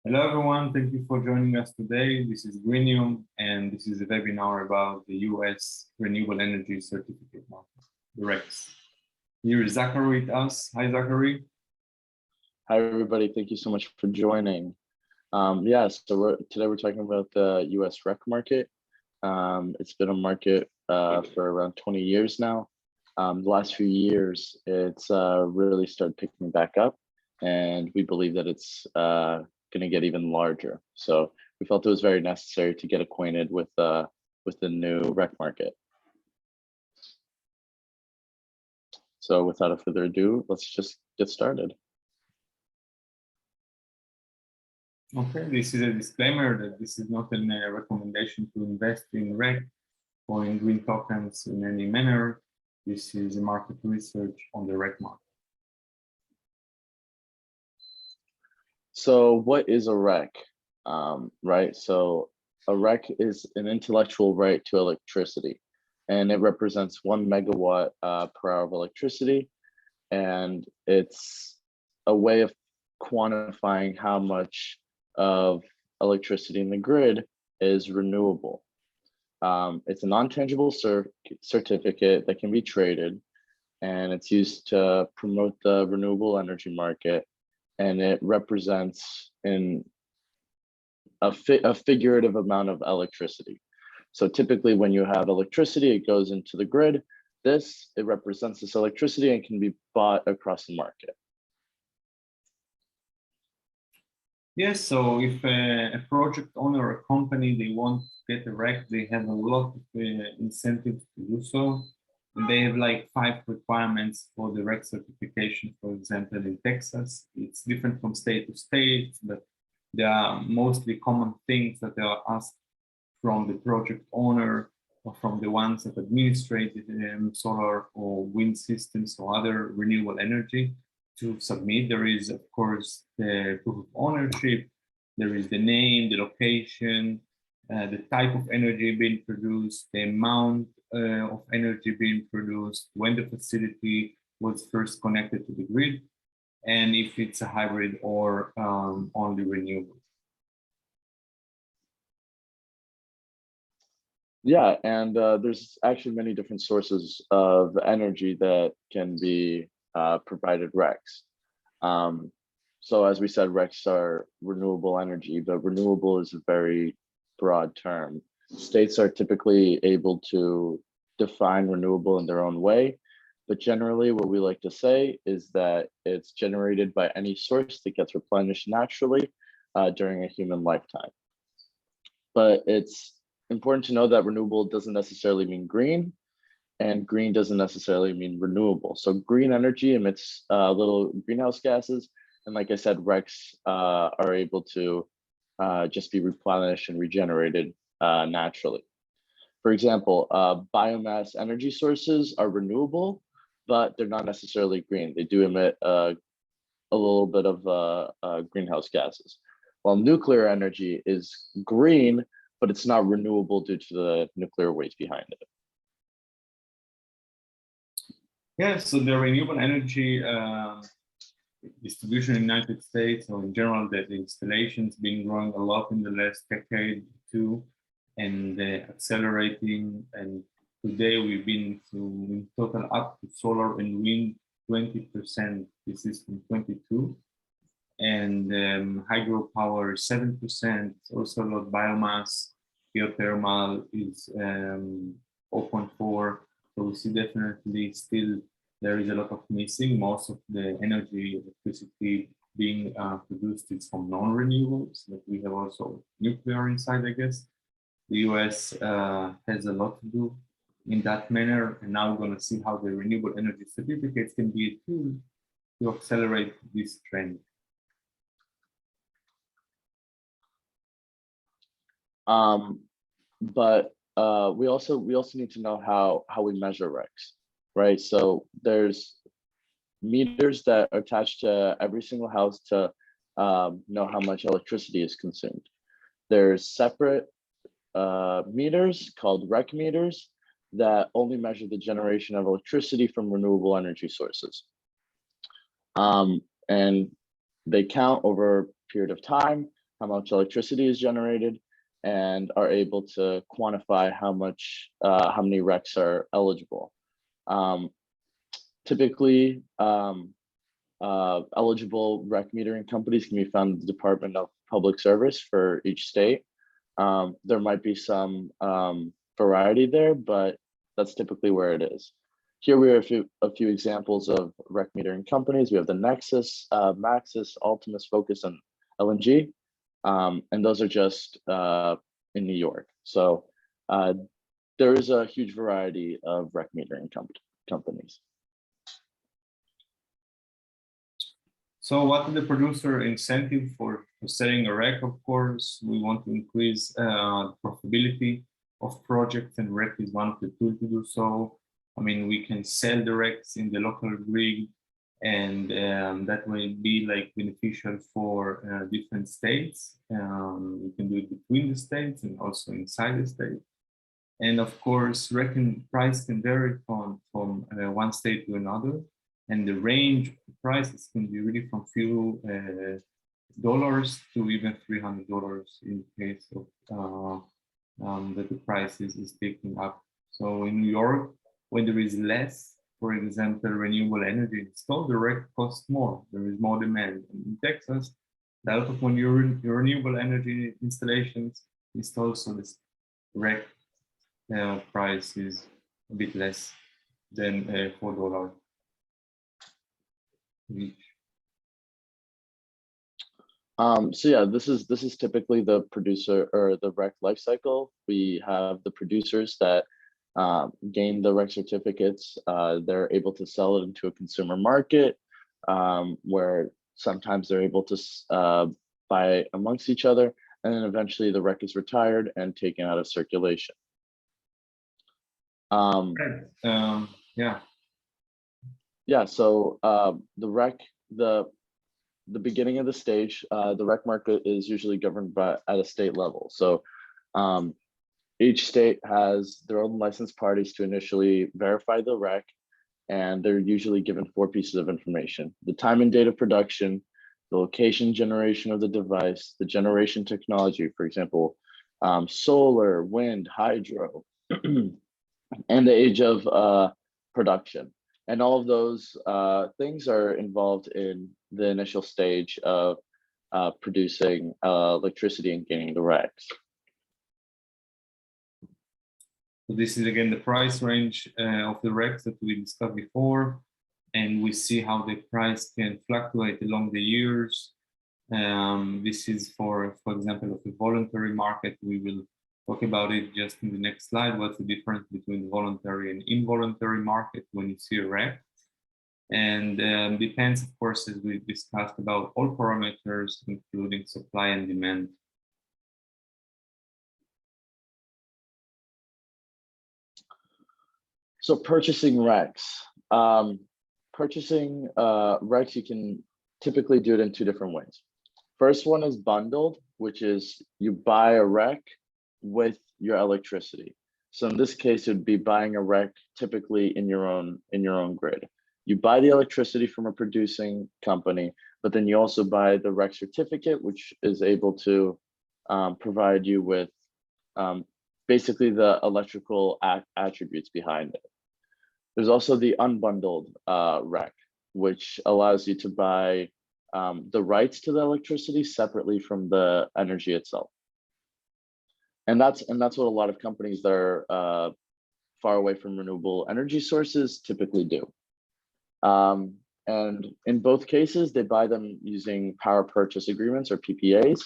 Hello, everyone. Thank you for joining us today. This is Greeneum, and this is a webinar about the US Renewable Energy Certificate Market, the RECs. Here is Zachary with us. Hi, Zachary. Hi, everybody. Thank you so much for joining. Today we're talking about the US REC market. It's been a market for around 20 years now. The last few years, it's really started picking back up, and we believe that it's going to get even larger. So we felt it was very necessary to get acquainted with the new REC market. So without further ado, let's just get started. Okay, this is a disclaimer that this is not a recommendation to invest in REC or in green tokens in any manner. This is a market research on the REC market. So what is a REC, right? So a REC is an intellectual right to electricity, and it represents 1 megawatt per hour of electricity. And it's a way of quantifying how much of electricity in the grid is renewable. It's a non-tangible certificate that can be traded, and it's used to promote the renewable energy market. And it represents a figurative amount of electricity. So typically when you have electricity, it goes into the grid. It represents this electricity and can be bought across the market. Yes, so if a project owner or a company, they want to get a REC, they have a lot of incentives to do so. And they have like 5 requirements for the REC certification. For example, in Texas, it's different from state to state, but there are mostly common things that are asked from the project owner or from the ones that administrate solar or wind systems or other renewable energy to submit. There is, of course, the proof of ownership. There is the name, the location, the type of energy being produced, the amount of energy being produced, when the facility was first connected to the grid, and if it's a hybrid or only renewable. Yeah, and there's actually many different sources of energy that can be provided RECs. So as we said, RECs are renewable energy, but renewable is a very broad term. States are typically able to define renewable in their own way, but generally what we like to say is that it's generated by any source that gets replenished naturally during a human lifetime. But it's important to know that renewable doesn't necessarily mean green, and green doesn't necessarily mean renewable. So green energy emits little greenhouse gases, and like I said, RECs are able to just be replenished and regenerated naturally. For example, biomass energy sources are renewable, but they're not necessarily green. They do emit a little bit of greenhouse gases. While nuclear energy is green, but it's not renewable due to the nuclear waste behind it. Yeah, so the renewable energy distribution in the United States, or in general, the installations been growing a lot in the last decade too, and accelerating. And today we've been in total up to solar and wind 20%. This is from 22, and hydropower 7%. Also a lot biomass. Geothermal is 0.4. So we see definitely still there is a lot of missing. Most of the electricity being produced is from non-renewables, but we have also nuclear inside, I guess. The US has a lot to do in that manner, and now we're going to see how the renewable energy certificates can be a tool to accelerate this trend. But we also need to know how we measure RECs, right? So there's meters that are attached to every single house to know how much electricity is consumed. There's separate meters called REC meters that only measure the generation of electricity from renewable energy sources. And they count over a period of time how much electricity is generated, and are able to quantify how many RECs are eligible. Typically, eligible REC metering companies can be found in the Department of Public Service for each state. There might be some variety there, but that's typically where it is. Here we have a few examples of REC metering companies. We have the Nexus, Maxis, Altimus, Focus, and LNG. And those are just in New York. So there is a huge variety of REC metering companies. So what is the producer incentive for selling a REC? Of course, we want to increase profitability of projects, and REC is one of the tools to do so. I mean, we can sell the RECs in the local grid, and that will be like beneficial for different states. We can do it between the states and also inside the state. And of course, REC price can vary from one state to another. And the range of the prices can be really from few dollars to even $300 in case of that the price is picking up. So in New York, when there is less, for example, renewable energy installed, the REC costs more. There is more demand. And in Texas, the out of when your renewable energy installations installed, so this REC price is a bit less than $4 each. So yeah, this is typically the producer or the REC life cycle. We have the producers that gain the REC certificates. They're able to sell it into a consumer market, where sometimes they're able to buy amongst each other, and then eventually the REC is retired and taken out of circulation. Yeah. Yeah, so the REC, the beginning of the stage, the REC market is usually governed at a state level. So each state has their own licensed parties to initially verify the REC, and they're usually given 4 pieces of information: the time and date of production, the location generation of the device, the generation technology, for example, solar, wind, hydro, and the age of production. And all of those things are involved in the initial stage of producing electricity and gaining the RECs. So this is again the price range of the RECs that we discussed before, and we see how the price can fluctuate along the years. This is for example, of the voluntary market. We will talk about it just in the next slide. What's the difference between voluntary and involuntary market when you see a REC? And depends, of course, as we discussed, about all parameters, including supply and demand. So purchasing RECs. Purchasing RECs, you can typically do it in 2 different ways. First one is bundled, which is you buy a REC with your electricity. So in this case, it would be buying a REC typically in your own grid. You buy the electricity from a producing company, but then you also buy the REC certificate, which is able to provide you with basically the electrical attributes behind it. There's also the unbundled REC, which allows you to buy the rights to the electricity separately from the energy itself. And that's what a lot of companies that are far away from renewable energy sources typically do. And in both cases, they buy them using power purchase agreements or PPAs.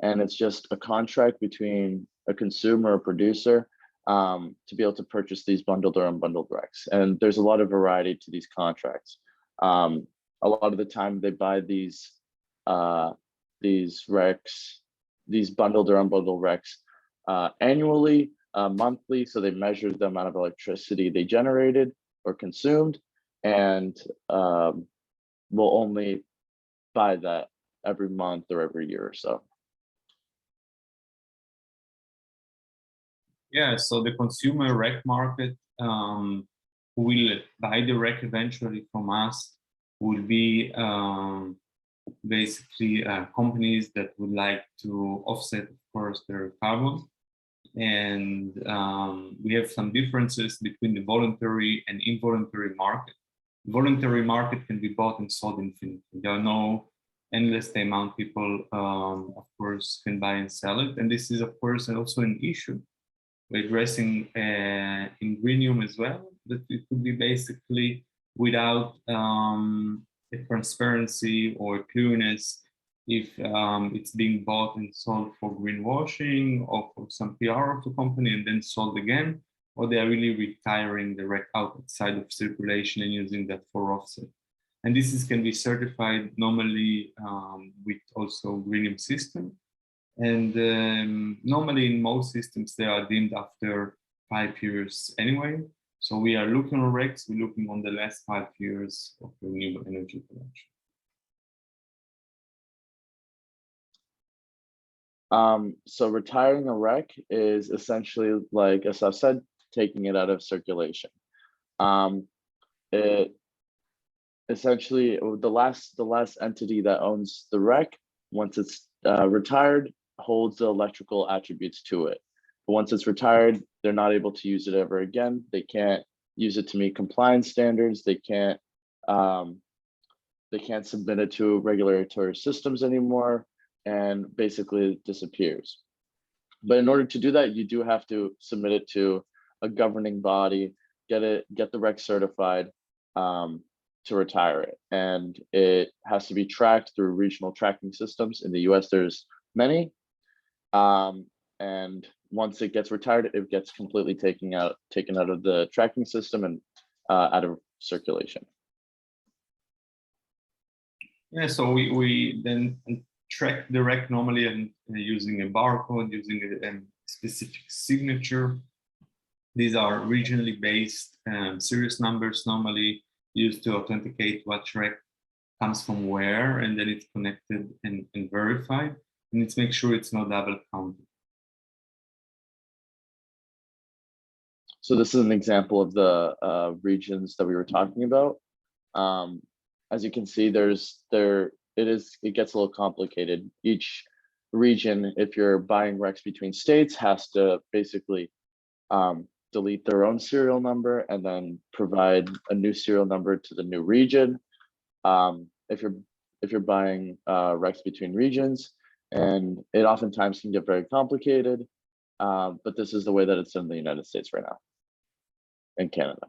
And it's just a contract between a consumer or producer to be able to purchase these bundled or unbundled RECs. And there's a lot of variety to these contracts. A lot of the time they buy these RECs, these bundled or unbundled RECs annually, monthly. So they measure the amount of electricity they generated or consumed, and will only buy that every month or every year or so. Yeah, so the consumer REC market who will buy the REC eventually from us will be basically companies that would like to offset, of course, their carbon. And we have some differences between the voluntary and involuntary market. Voluntary market can be bought and sold infinitely. There are no endless amount people, of course, can buy and sell it. And this is, of course, also an issue we're addressing in Greeneum as well, that it could be basically without a transparency or clearness if it's being bought and sold for greenwashing or for some PR of the company and then sold again, or they are really retiring the wreck outside of circulation and using that for offset. And this can be certified normally with also Greeneum system. And normally in most systems, they are deemed after 5 years anyway. So we are looking on RECs, we're looking on the last 5 years of renewable energy production. So retiring a REC is essentially, like Asaf said, taking it out of circulation. It essentially, the last entity that owns the REC, once it's retired, holds the electrical attributes to it. But once it's retired, they're not able to use it ever again. They can't use it to meet compliance standards. They can't submit it to regulatory systems anymore, and basically it disappears. But in order to do that, you do have to submit it to a governing body, get the REC certified to retire it. And it has to be tracked through regional tracking systems. In the US, there's many. And once it gets retired, it gets completely taken out of the tracking system and out of circulation. Yeah, so we then track the REC normally and using a barcode, using a specific signature. These are regionally based serious numbers normally used to authenticate what REC comes from where, and then it's connected and verified. And it's make sure it's not double counted. So this is an example of the regions that we were talking about. As you can see, it gets a little complicated. Each region, if you're buying RECs between states, has to basically delete their own serial number and then provide a new serial number to the new region. If you're buying RECs between regions, and it oftentimes can get very complicated, but this is the way that it's done in the United States right now, and Canada.